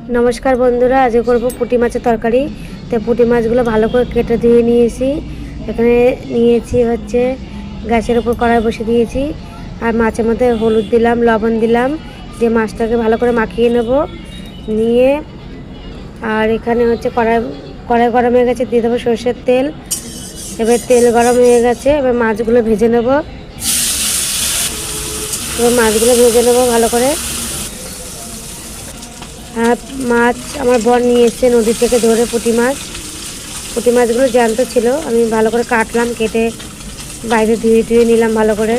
नमस्कार बंधुरा आज करब पुटी माछेर तरकारी। तो पुटी माछगुलो भालो करे केटे धुए निएछि। एखाने निएछि हच्छे गैसेर उपर कड़ाई बसिए दिएछि और माछेर मধ্যে हलुद दिलाम लवण दिलाम दिए माछटाके भालो करे माखिए नेब निए और एखाने हच्छे कड़ाई गरम हये गेछे दिए देब सर्षेर तेल। एबार तेल गरम हये गेछे एबार माछगुलो भेजे नेब। एबार माछगुलो भेजे नेब भालो करे। माछ আমার বর নিয়ে এসেছে নদী থেকে ধরে পুঁটি মাছগুলো জ্যান্ত ছিল। আমি ভালো করে কাটলাম, কেটে বাইরে ধুয়ে নিলাম ভালো করে।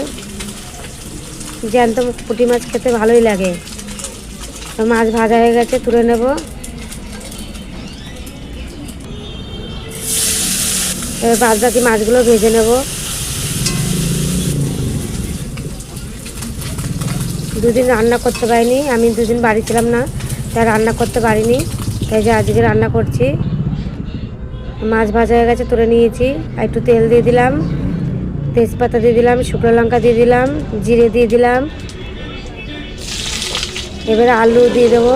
জ্যান্ত পুঁটি মাছ খেতে ভালোই লাগে। মাছ ভাজা হয়ে গেছে, তুলে নেব। এবার বাদ বাকি মাছগুলো ভেজে নেব। দুদিন রান্না করতে পারিনি, আমি দুদিন বাড়ি ছিলাম না, তাই রান্না করতে পারিনি, তাই যে আজকে রান্না করছি। মাছ ভাজা হয়ে গেছে, তুলে নিয়েছি। আর একটু তেল দিয়ে দিলাম, তেজপাতা দিয়ে দিলাম, শুকনো লঙ্কা দিয়ে দিলাম, জিরে দিয়ে দিলাম। এবারে আলু দিয়ে দেবো,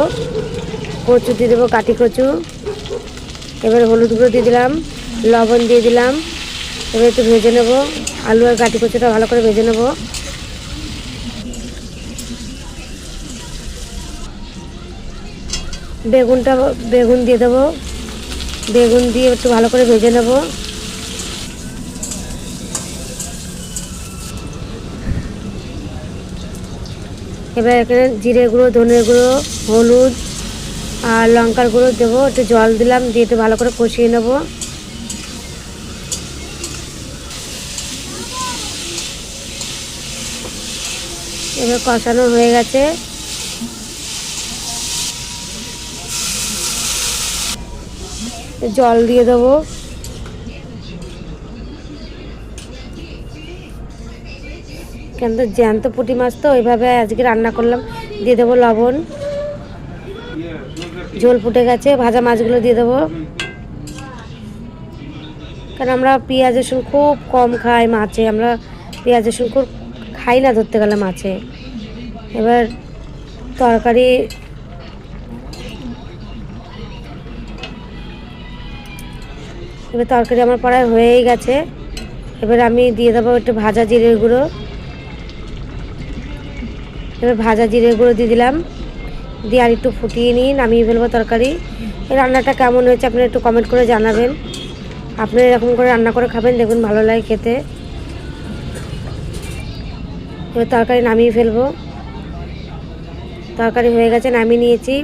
কচু দিয়ে দেবো, কাটি কচু। এবারে হলুদ গুঁড়ো দিয়ে দিলাম, লবণ দিয়ে দিলাম। এবার একটু ভেজে নেব, আলু আর কাটি কচুটা ভালো করে ভেজে নেব। বেগুন দিয়ে দেবো, বেগুন দিয়ে একটু ভালো করে ভেজে নেব। এবার এখানে জিরে গুঁড়ো, ধনে গুঁড়ো, হলুদ আর লঙ্কার গুঁড়ো দেবো। একটু জল দিলাম, দিয়ে একটু ভালো করে কষিয়ে নেব। এবার কষানো হয়ে গেছে। জল দিয়ে দেবো। কেন তো জ্যান্ত পুঁটি মাছ তো ওইভাবে আজকে রান্না করলাম। দিয়ে দেবো লবণ। ঝোল ফুটে গেছে, ভাজা মাছগুলো দিয়ে দেবো। কারণ আমরা পেঁয়াজ রসুন খুব কম খাই মাছে, আমরা পেঁয়াজ রসুন খুব খাই না ধরতে গেলে মাছে। এবার তরকারি আমার প্রায় হয়েই গেছে। এবার আমি দিয়ে দেবো একটু ভাজা জিরের গুঁড়ো। এবার ভাজা জিরের গুঁড়ো দিয়ে দিলাম, দিয়ে আর একটু ফুটিয়ে নিয়ে নামিয়ে ফেলবো তরকারি। এই রান্নাটা কেমন হয়েছে আপনারা একটু কমেন্ট করে জানাবেন। আপনারা এরকম করে রান্না করে খাবেন, দেখুন ভালো লাগে খেতে। এবার তরকারি নামিয়ে ফেলবো। তরকারি হয়ে গেছে, নামিয়ে নিয়েছি।